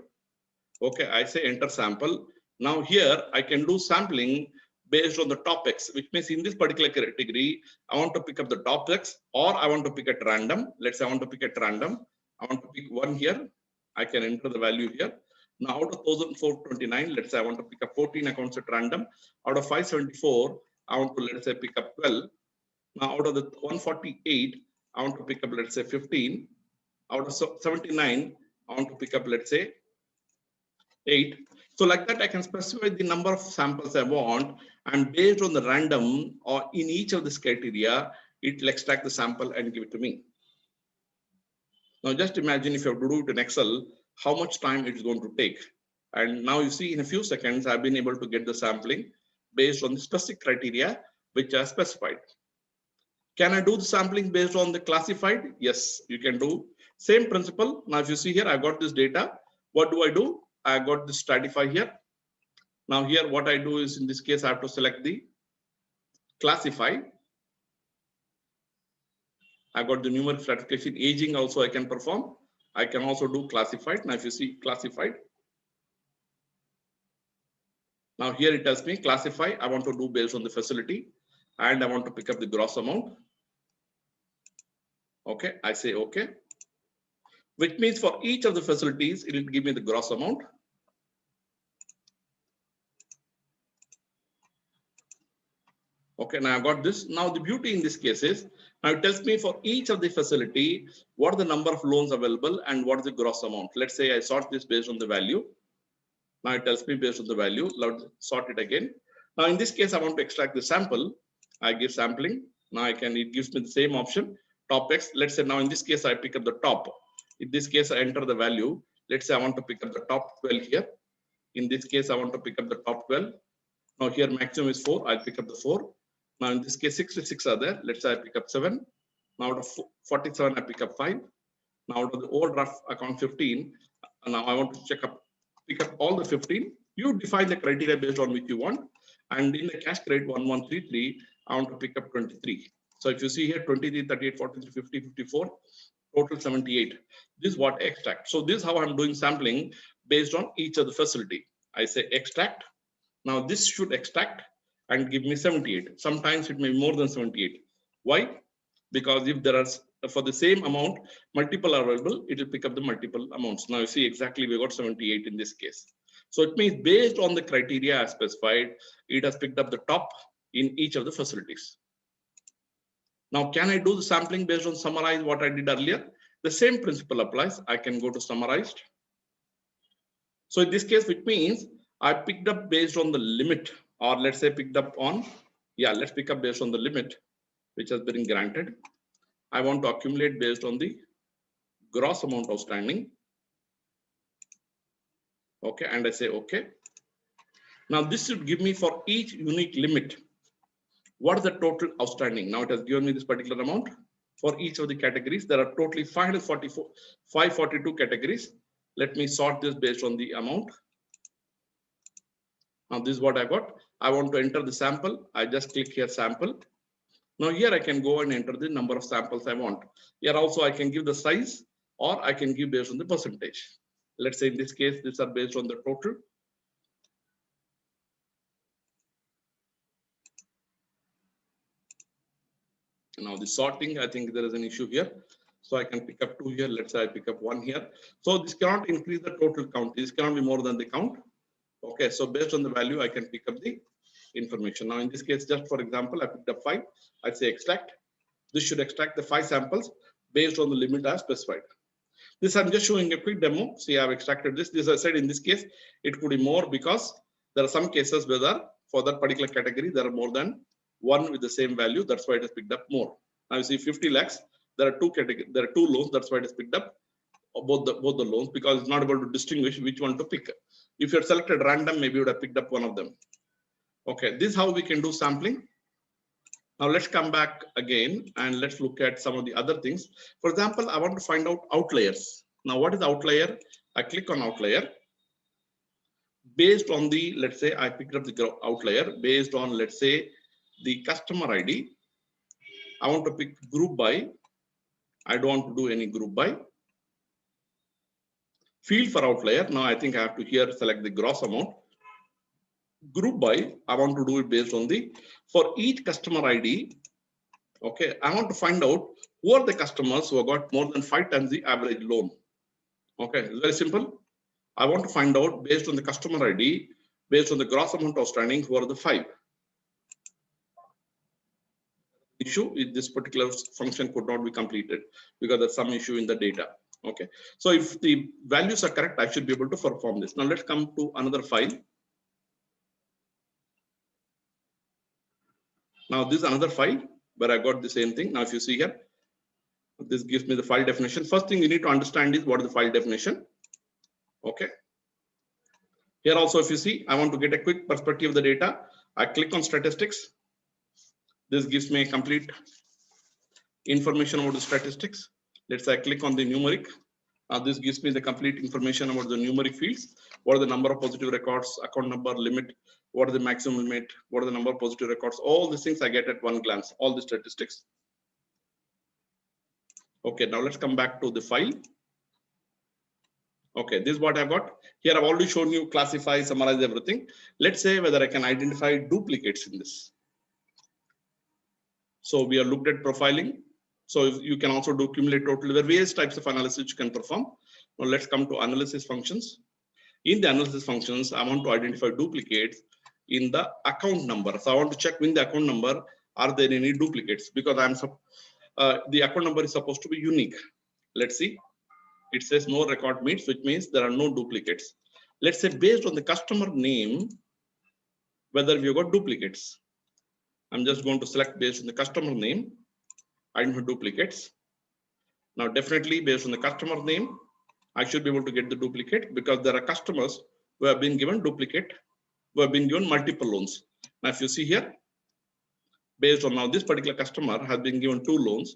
Okay, I say enter sample. Now here I can do sampling based on the topics, which means in this particular category, I want to pick up the topics or I want to pick at random. Let's say I want to pick at random. I want to pick one here. I can enter the value here. Now out of 1,429, let's say I want to pick up 14 accounts at random. Out of 574, I want to, let's say, pick up 12. Now out of the 148, I want to pick up, let's say, 15. Out of 79, I want to pick up, let's say, 8. So like that, I can specify the number of samples I want, and based on the random or in each of this criteria, it will extract the sample and give it to me. Now just imagine if you have to do it in Excel, how much time it's going to take. And now you see in a few seconds, I've been able to get the sampling based on the specific criteria which are specified. Can I do the sampling based on the classified? Yes, you can do. Same principle. Now if you see here, I got this data. What do? I got this stratify here. Now here what I do is in this case, I have to select the classify. I got the numeric stratification. Aging also I can perform. I can also do classified. Now if you see classified. Now here it tells me classify. I want to do based on the facility and I want to pick up the gross amount. Okay, I say okay. Which means for each of the facilities, it will give me the gross amount. Okay, now I got this. Now the beauty in this case is, now it tells me for each of the facility, what are the number of loans available and what is the gross amount. Let's say I sort this based on the value. Now it tells me based on the value, let's sort it again. Now in this case, I want to extract the sample. I give sampling. Now it gives me the same option, top X. Let's say now in this case, I pick up the top. In this case, I enter the value. Let's say I want to pick up the top 12 here. In this case, I want to pick up the top 12. Now here maximum is 4. I'll pick up the 4. Now in this case, 66 are there. Let's say I pick up 7. Now out of 47, I pick up 5. Now out of the overdraft account 15, now I want to pick up all the 15. You define the criteria based on which you want. And in the cash credit 1133, I want to pick up 23. So if you see here 23, 38, 43, 50, 54, total 78. This is what extract. So this is how I'm doing sampling based on each of the facility. I say extract. Now this should extract and give me 78. Sometimes it may be more than 78. Why? Because if there are, for the same amount, multiple are available, it will pick up the multiple amounts. Now you see exactly we got 78 in this case. So it means based on the criteria as specified, it has picked up the top in each of the facilities. Now, can I do the sampling based on summarize what I did earlier? The same principle applies. I can go to summarized. So in this case, which means I picked up based on the limit, or let's say picked up on, let's pick up based on the limit, which has been granted. I want to accumulate based on the gross amount outstanding. Okay, and I say okay. Now this should give me for each unique limit, what is the total outstanding? Now it has given me this particular amount for each of the categories. There are totally 542 categories. Let me sort this based on the amount. Now this is what I got. I want to enter the sample. I just click here sample. Now here I can go and enter the number of samples I want. Here also I can give the size or I can give based on the percentage. Let's say in this case, these are based on the total. Now the sorting, I think there is an issue here. So I can pick up 2 here. Let's say I pick up 1 here. So this cannot increase the total count. This cannot be more than the count. Okay, so based on the value, I can pick up the information. Now in this case, just for example, I picked up 5. I say extract. This should extract the 5 samples based on the limit as specified. This I'm just showing a quick demo. See, I've extracted this. This I said in this case, it could be more because there are some cases where for that particular category, there are more than one with the same value. That's why it has picked up more. Now you see 50 lakhs. There are 2 categories. There are 2 loans. That's why it has picked up both the loans because it's not able to distinguish which one to pick. If you had selected random, maybe you would have picked up one of them. Okay, this is how we can do sampling. Now let's come back again and let's look at some of the other things. For example, I want to find out outliers. Now what is outlier? I click on outlier. Based on the, let's say I picked up the outlier based on, let's say, the customer ID. I want to pick group by. I don't want to do any group by. Field for outlier. Now I think I have to here select the gross amount. Group by, I want to do it based on the, for each customer ID. Okay, I want to find out who are the customers who have got more than 5 times the average loan. Okay, it's very simple. I want to find out based on the customer ID, based on the gross amount outstanding, who are the 5. Issue is this particular function could not be completed because there's some issue in the data. Okay, so if the values are correct, I should be able to perform this. Now let's come to another file. Now this is another file where I got the same thing. Now if you see here, This gives me the file definition. First thing you need to understand is what is the file definition. Okay. Here also, if you see, I want to get a quick perspective of the data. I click on statistics. This gives me a complete information about the statistics. Let's say I click on the numeric. This gives me the complete information about the numeric fields. What are the number of positive records, account number, limit, what are the maximum limit, what are the number of positive records, all these things I get at one glance, all the statistics. Okay, now let's come back to the file. Okay, this is what I've got. Here I've already shown you classify, summarize everything. Let's say whether I can identify duplicates in this. So we are looked at profiling. So you can also do cumulative total. There are various types of analysis you can perform. Now let's come to analysis functions. In the analysis functions, I want to identify duplicates in the account number. So I want to check in the account number, are there any duplicates? Because the account number is supposed to be unique. Let's see. It says no record meets, which means there are no duplicates. Let's say based on the customer name, whether we have got duplicates. I'm just going to select based on the customer name, identify duplicates. Now, definitely based on the customer name, I should be able to get the duplicate because there are customers who have been given duplicate, who have been given multiple loans. Now, if you see here, based on now this particular customer has been given 2 loans.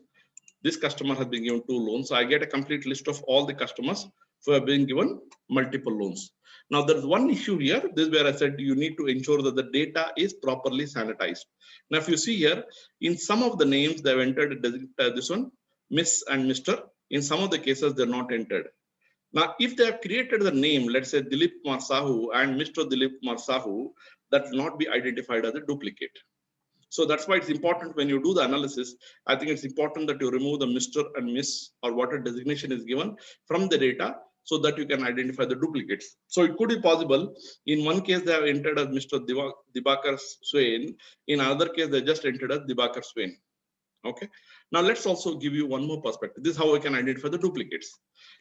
This customer has been given 2 loans. So I get a complete list of all the customers who have been given multiple loans. Now there's one issue here. This is where I said you need to ensure that the data is properly sanitized. Now if you see here, in some of the names they have entered this one, Miss and Mr. In some of the cases they're not entered. Now if they have created the name, let's say Dilip Kumar Sahu and Mr. Dilip Kumar Sahu, that will not be identified as a duplicate. So that's why it's important when you do the analysis. I think it's important that you remove the Mr. and Miss or what a designation is given from the data so that you can identify the duplicates. So it could be possible in one case they have entered as Mr. Dibakar Swain. In another case, they just entered as Dibakar Swain. Okay. Now let's also give you one more perspective. This is how I can identify the duplicates.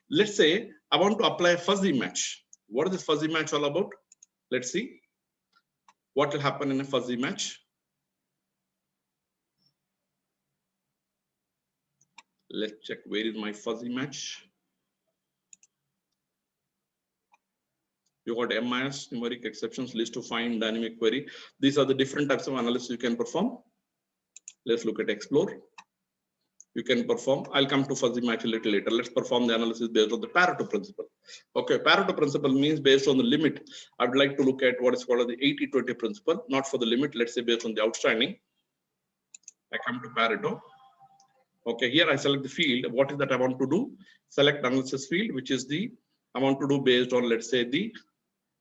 Let's say I want to apply a fuzzy match. What is this fuzzy match all about? Let's see what will happen in a fuzzy match. Let's check where is my fuzzy match. You got MIS, numeric exceptions, list to find, dynamic query. These are the different types of analysis you can perform. Let's look at explore. You can perform. I'll come to fuzzy match a little later. Let's perform the analysis based on the Pareto principle. Okay, Pareto principle means based on the limit. I would like to look at what is called the 80-20 principle, not for the limit. Let's say based on the outstanding. I come to Pareto. Okay, here I select the field. What is that I want to do? Select analysis field, which is I want to do based on, let's say, the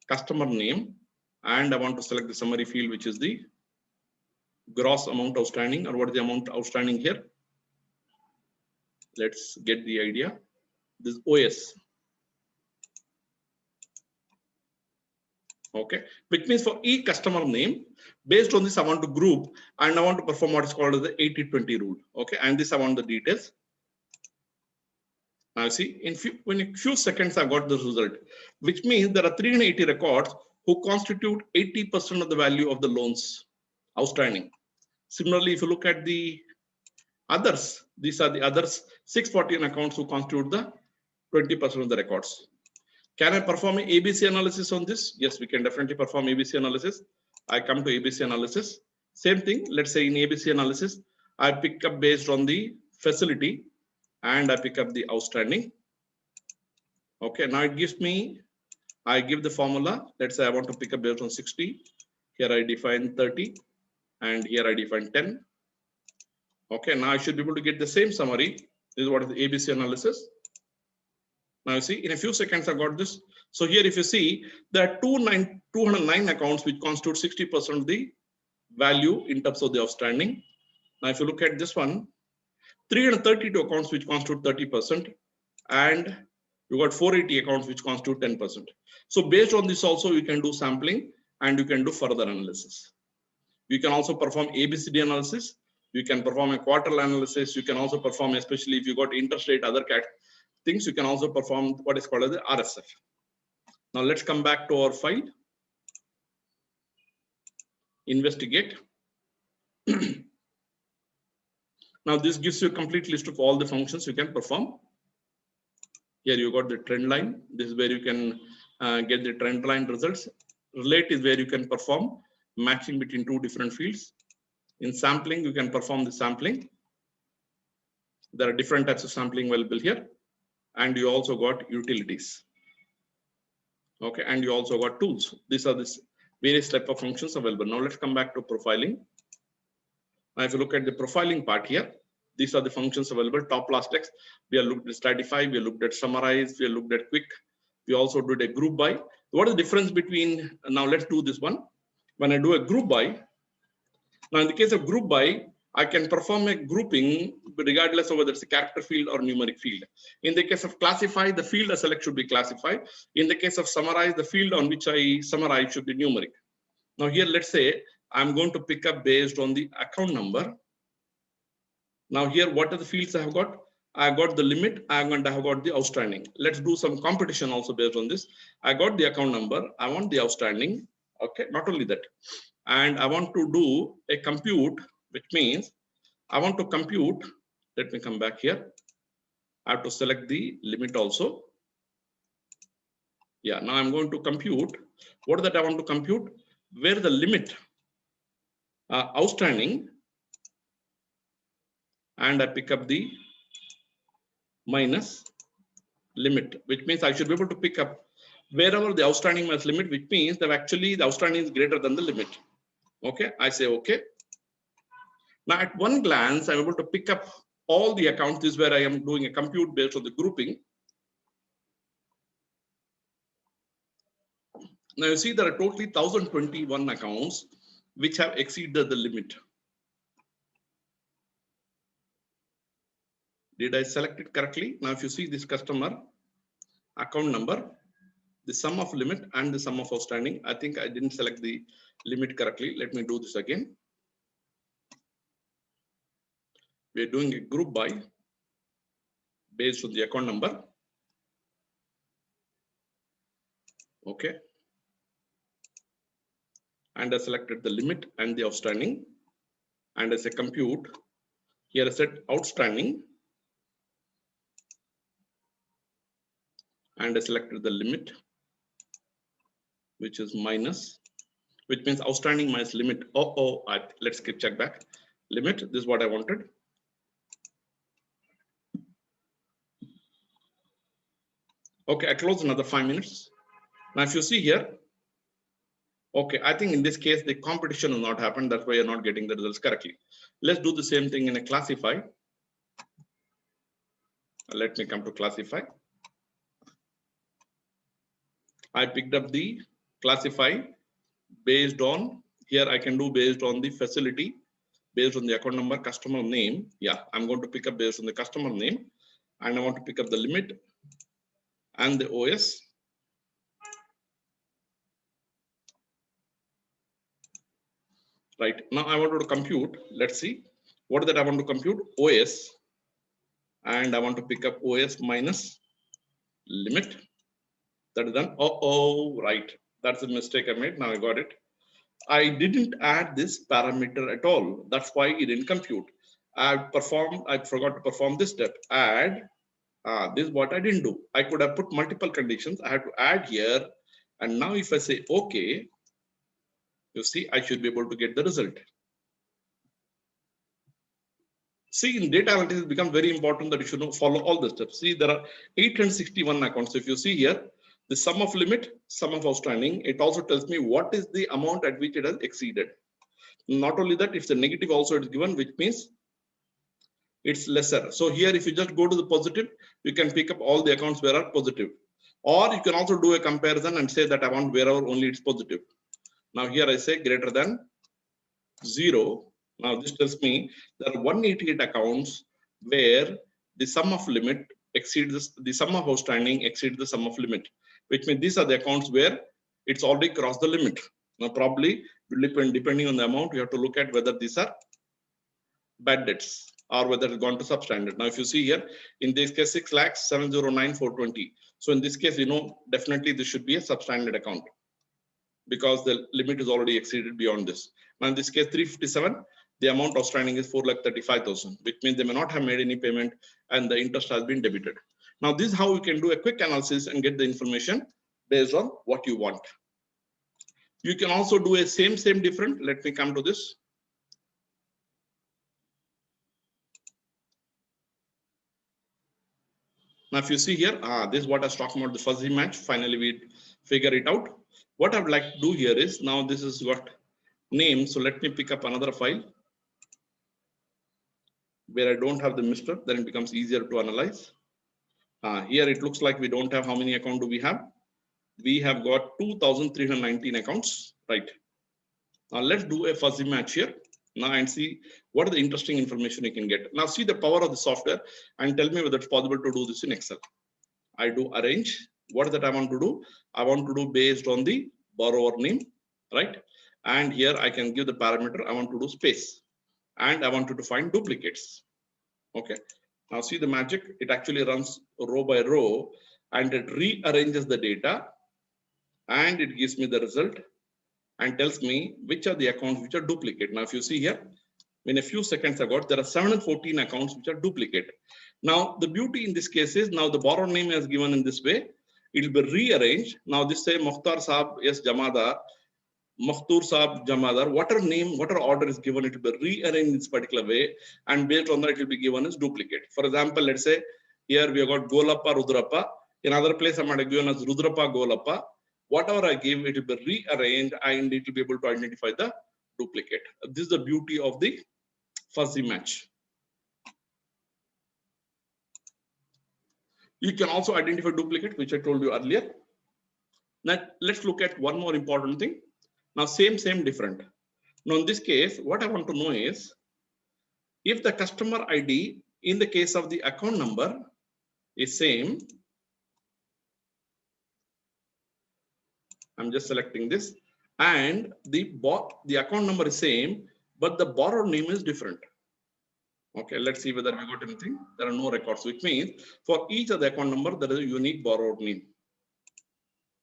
customer name. And I want to select the summary field, which is the gross amount outstanding, or what is the amount outstanding here? Let's get the idea. This OS. Okay, which means for each customer name, based on this, I want to group and I want to perform what is called as the 80-20 rule. Okay, and this I want the details. Now see, in a few seconds, I got the result, which means there are 380 records who constitute 80% of the value of the loans outstanding. Similarly, if you look at the others, these are the others 614 accounts who constitute the 20% of the records. Can I perform an ABC analysis on this? Yes, we can definitely perform ABC analysis. I come to ABC analysis. Same thing, let's say in ABC analysis, I pick up based on the facility and I pick up the outstanding. Okay, now it gives me, I give the formula. Let's say I want to pick up based on 60. Here I define 30 and here I define 10. Okay, now I should be able to get the same summary. This is what is the ABC analysis. Now you see, in a few seconds I got this. So here if you see, there are 209 accounts which constitute 60% of the value in terms of the outstanding. Now if you look at this one, 332 accounts which constitute 30%, and you got 480 accounts which constitute 10%. So based on this also you can do sampling and you can do further analysis. You can also perform ABCD analysis. You can perform a quartile analysis. You can also perform, especially if you got interest rate, other things, you can also perform what is called as the RSF. Now let's come back to our file. Investigate. Now this gives you a complete list of all the functions you can perform. Here you got the trend line. This is where you can get the trend line results. Relate is where you can perform matching between two different fields. In sampling, you can perform the sampling. There are different types of sampling available here. And you also got utilities. Okay, and you also got tools. These are the various type of functions available. Now let's come back to profiling. Now if you look at the profiling part here, these are the functions available. Top last text. We have looked at stratify, we have looked at summarize, we have looked at quick. We also did a group by. What is the difference between, now let's do this one. When I do a group by, now in the case of group by, I can perform a grouping regardless of whether it's a character field or numeric field. In the case of classify, the field I select should be classified. In the case of summarize, the field on which I summarize should be numeric. Now here, let's say I'm going to pick up based on the account number. Now here, what are the fields I have got? I got the limit and I have got the outstanding. Let's do some competition also based on this. I got the account number. I want the outstanding. Okay, not only that. And I want to do a compute, which means I want to compute. Let me come back here. I have to select the limit also. Yeah, now I'm going to compute. What is that I want to compute? Where the limit outstanding, and I pick up the minus limit, which means I should be able to pick up wherever the outstanding minus limit, which means that actually the outstanding is greater than the limit. Okay, I say okay. Now at one glance, I'm able to pick up all the accounts. This is where I am doing a compute based on the grouping. Now you see there are totally 1021 accounts which have exceeded the limit. Did I select it correctly? Now if you see this customer account number, the sum of limit and the sum of outstanding, I think I didn't select the limit correctly. Let me do this again. We're doing a group by based on the account number. Okay. And I selected the limit and the outstanding. And as a compute, here I said outstanding. And I selected the limit, which is minus, which means outstanding minus limit. Let's check back. Limit, this is what I wanted. Okay, I close another 5 minutes. Now, if you see here, okay, I think in this case, the competition will not happen. That's why you're not getting the results correctly. Let's do the same thing in a classify. Let me come to classify. I picked up the classify based on, here I can do based on the facility, based on the account number, customer name. Yeah, I'm going to pick up based on the customer name. And I want to pick up the limit and the OS. Right, now I wanted to compute, let's see, what is that I want to compute? OS, and I want to pick up OS minus limit. That is done. Right, that's a mistake I made, now I got it. I didn't add this parameter at all, that's why it didn't compute. I forgot to perform this step, add. This is what I didn't do. I could have put multiple conditions. I had to add here. And now if I say, okay, you see, I should be able to get the result. See, in data analytics, it becomes very important that you should follow all the steps. See, there are 861 accounts. So if you see here, the sum of limit, sum of outstanding, it also tells me what is the amount at which it has exceeded. Not only that, if the negative also is given, which means it's lesser. So here, if you just go to the positive, you can pick up all the accounts where are positive. Or you can also do a comparison and say that I want wherever only it's positive. Now here I say greater than 0. Now this tells me there are 188 accounts where the sum of limit exceeds the sum of outstanding exceeds the sum of limit, which means these are the accounts where it's already crossed the limit. Now probably depending on the amount, you have to look at whether these are bad debts or whether it's gone to substandard. Now if you see here, in this case 6,709,420. So in this case, definitely this should be a substandard account, because the limit is already exceeded beyond this. Now in this case 357, the amount outstanding is 4,35,000, which means they may not have made any payment and the interest has been debited. Now, this is how you can do a quick analysis and get the information based on what you want. You can also do a same different. Let me come to this. Now, if you see here, this is what I was talking about, the fuzzy match. Finally, we figure it out. What I would like to do here is, now this is got name. So let me pick up another file where I don't have the mister, then it becomes easier to analyze. Here it looks like we don't have, how many accounts do we have? We have got 2,319 accounts, right? Now let's do a fuzzy match here now and see what are the interesting information you can get. Now see the power of the software and tell me whether it's possible to do this in Excel. I do arrange. What is that I want to do? I want to do based on the borrower name, right? And here I can give the parameter. I want to do space and I want to find duplicates. Okay. Now see the magic. It actually runs row by row and it rearranges the data and it gives me the result and tells me which are the accounts which are duplicate. Now, if you see here, in a few seconds I got, there are 714 accounts which are duplicate. Now, the beauty in this case is now the borrower name is given in this way. It will be rearranged. Now, this say Mukhtar Saab, yes, Jamadar, Makhtur Saab, Jamadar, whatever name, whatever order is given, it will be rearranged in this particular way. And based on that, it will be given as duplicate. For example, let's say here we have got Golappa, Rudrappa. In other place, I might have given as Rudrappa, Golappa. Whatever I give, it will be rearranged and it will be able to identify the duplicate. This is the beauty of the fuzzy match. You can also identify duplicate, which I told you earlier. Now, let's look at one more important thing. Now, same, different. Now, in this case, what I want to know is if the customer ID in the case of the account number is same. I'm just selecting this, and the account number is same, but the borrower name is different. Okay, let's see whether we got anything. There are no records, which means for each of the account number, there is a unique borrower name.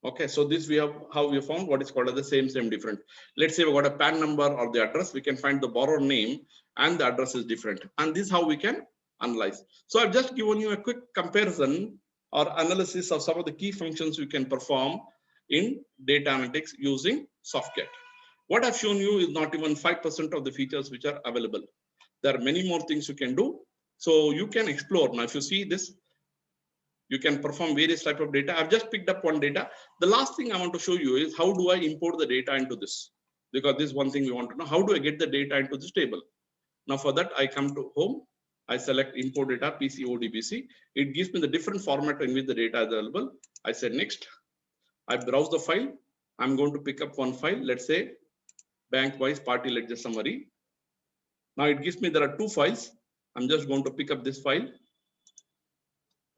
Okay, so this we have how we found what is called as the same different. Let's say we got a PAN number or the address, we can find the borrower name and the address is different. And this is how we can analyze. So I've just given you a quick comparison or analysis of some of the key functions you can perform in data analytics using Softcat. What I've shown you is not even 5% of the features which are available. There are many more things you can do. So you can explore. Now, if you see this, you can perform various types of data. I've just picked up one data. The last thing I want to show you is how do I import the data into this? Because this is one thing we want to know. How do I get the data into this table? Now, for that, I come to home. I select import data, PC, ODBC. It gives me the different format in which the data is available. I say next. I browse the file. I'm going to pick up one file. Let's say bank-wise party ledger summary. Now it gives me there are two files. I'm just going to pick up this file.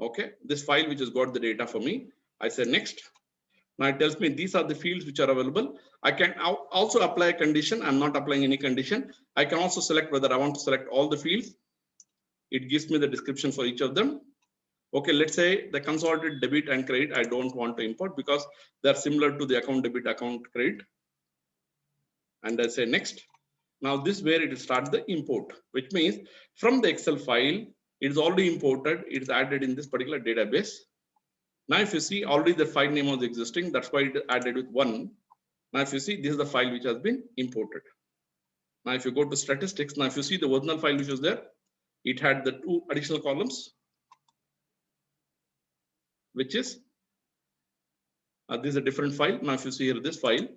Okay, this file which has got the data for me. I say next. Now it tells me these are the fields which are available. I can also apply a condition. I'm not applying any condition. I can also select whether I want to select all the fields. It gives me the description for each of them. Okay, let's say the consolidated debit and credit I don't want to import because they're similar to the account debit, account credit. And I say next. Now this is where it will start the import, which means from the Excel file, it is already imported. It is added in this particular database. Now, if you see already the file name was existing, that's why it is added with 1. Now, if you see, this is the file which has been imported. Now, if you go to statistics, now if you see the original file which was there, it had the 2 additional columns, which is this is a different file. Now, if you see here this file,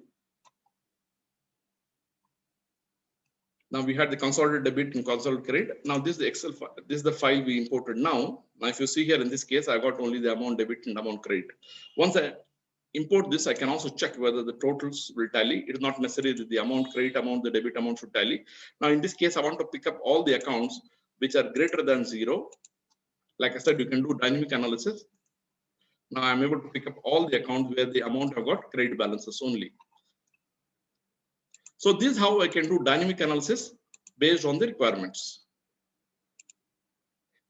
now we had the consolidated debit and consolidated credit. Now this is the Excel file. This is the file we imported now. Now, if you see here in this case, I got only the amount debit and amount credit. Once I import this, I can also check whether the totals will tally. It is not necessary that the amount credit amount, the debit amount should tally. Now, in this case, I want to pick up all the accounts which are greater than 0. Like I said, you can do dynamic analysis. Now I'm able to pick up all the accounts where the amount have got credit balances only. So this is how I can do dynamic analysis based on the requirements.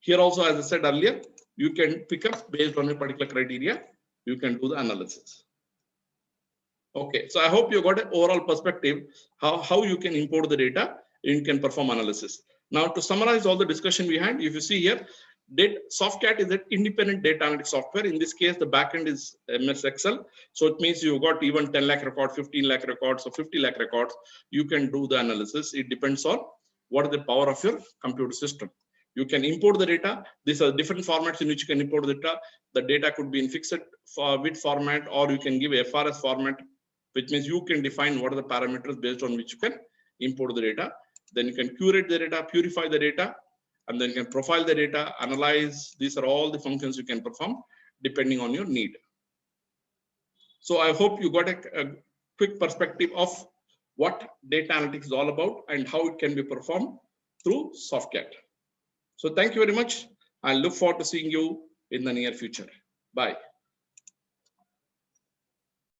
Here also, as I said earlier, you can pick up based on a particular criteria, you can do the analysis. Okay, so I hope you got an overall perspective how you can import the data you can perform analysis. Now, to summarize all the discussion we had, if you see here, Softcat is an independent data analytics software. In this case, the backend is MS Excel. So it means you got even 10 lakh records, 15 lakh records, or 50 lakh records. You can do the analysis. It depends on what is the power of your computer system. You can import the data. These are different formats in which you can import the data. The data could be in fixed width format, or you can give a FRS format, which means you can define what are the parameters based on which you can import the data. Then you can curate the data, purify the data, and then you can profile the data, analyze. These are all the functions you can perform depending on your need. So I hope you got a quick perspective of what data analytics is all about and how it can be performed through Softcat. So thank you very much. I look forward to seeing you in the near future. Bye.